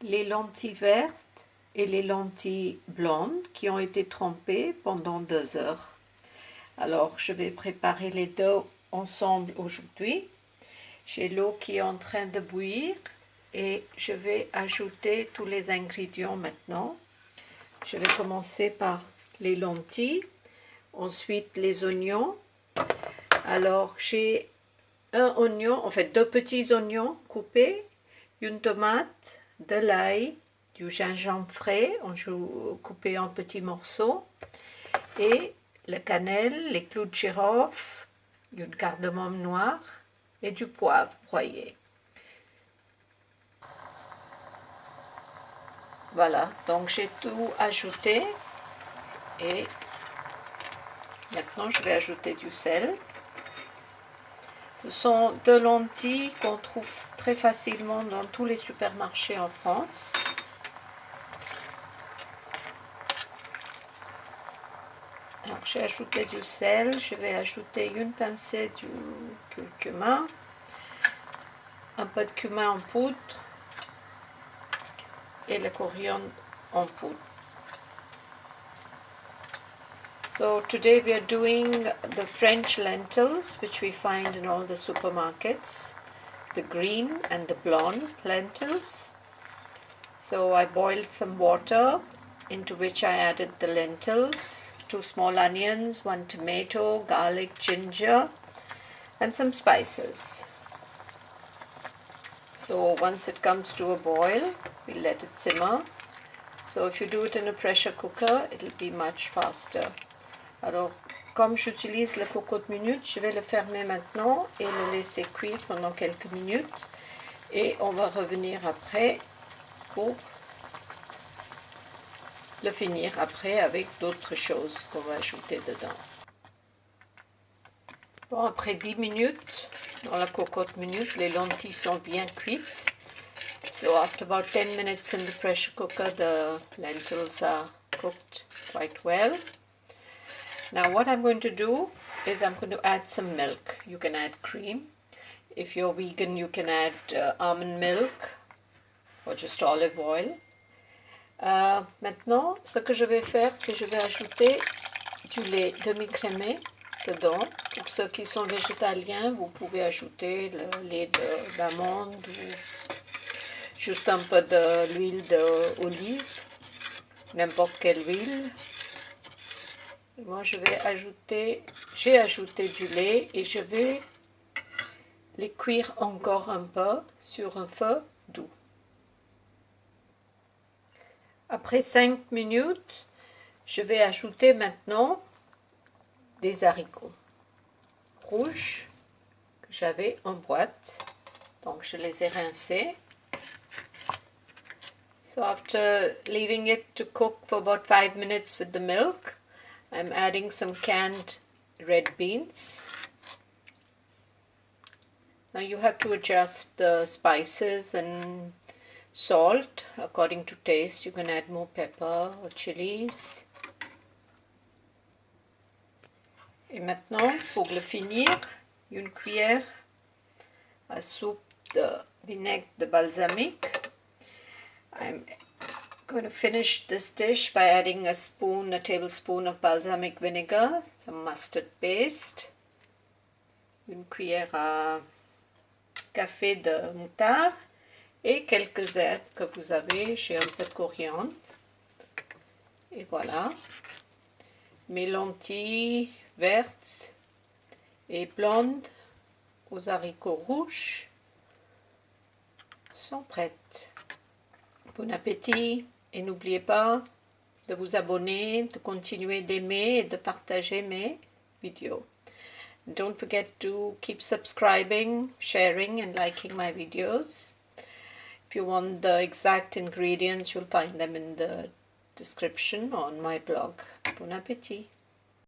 les lentilles vertes et les lentilles blondes qui ont été trempées pendant 2 heures. Alors, je vais préparer les deux ensemble aujourd'hui. J'ai l'eau qui est en train de bouillir et je vais ajouter tous les ingrédients maintenant. Je vais commencer par les lentilles, ensuite les oignons. Alors, j'ai un oignon, en fait 2 petits oignons coupés, une tomate, de l'ail, du gingembre frais, coupé en petits morceaux, et la cannelle, les clous de girofle, une cardamome noire et du poivre broyé. Voilà, donc j'ai tout ajouté et maintenant je vais ajouter du sel. Ce sont 2 lentilles qu'on trouve très facilement dans tous les supermarchés en France. Alors j'ai ajouté du sel, je vais ajouter une pincée du curcuma, un peu de cumin en poudre et le coriandre en poudre. So today we are doing the French lentils, which we find in all the supermarkets, the green and the blonde lentils. So I boiled some water into which I added the lentils, 2 small onions, 1 tomato, garlic, ginger, and some spices. So once it comes to a boil, we let it simmer. So if you do it in a pressure cooker, it will be much faster. Alors, comme j'utilise le cocotte minute, je vais le fermer maintenant et le laisser cuire pendant quelques minutes. Et on va revenir après pour le finir après avec d'autres choses qu'on va ajouter dedans. Bon, après 10 minutes, dans la cocotte minute, les lentilles sont bien cuites. So after about 10 minutes in the pressure cooker, the lentils are cooked quite well. Now what I'm going to do is I'm going to add some milk. You can add cream. If you're vegan, you can add almond milk or just olive oil. Maintenant, ce que je vais faire, c'est que je vais ajouter du lait demi-crémé dedans. Pour ceux qui sont végétaliens, vous pouvez ajouter le lait d'amande ou juste un peu de l'huile d'olive, n'importe quelle huile. Moi, j'ai ajouté du lait et je vais les cuire encore un peu sur un feu doux. Après 5 minutes, je vais ajouter maintenant des haricots rouges que j'avais en boîte. Donc, je les ai rincés. So after leaving it to cook for about 5 minutes with the milk, I'm adding some canned red beans. Now you have to adjust the spices and salt according to taste. You can add more pepper or chilies. Et maintenant, pour le finir, une cuillère à soupe de vinaigre de balsamique. I'm going to finish this dish by adding a tablespoon of balsamic vinegar, some mustard paste, une cuillère à café de moutarde et quelques herbes que vous avez. J'ai un peu de coriandre. Et voilà, mes lentilles vertes et blondes aux haricots rouges sont prêtes. Bon appétit et n'oubliez pas de vous abonner, de continuer d'aimer et de partager mes vidéos. Don't forget to keep subscribing, sharing and liking my videos. If you want the exact ingredients, you'll find them in the description on my blog. Bon appétit!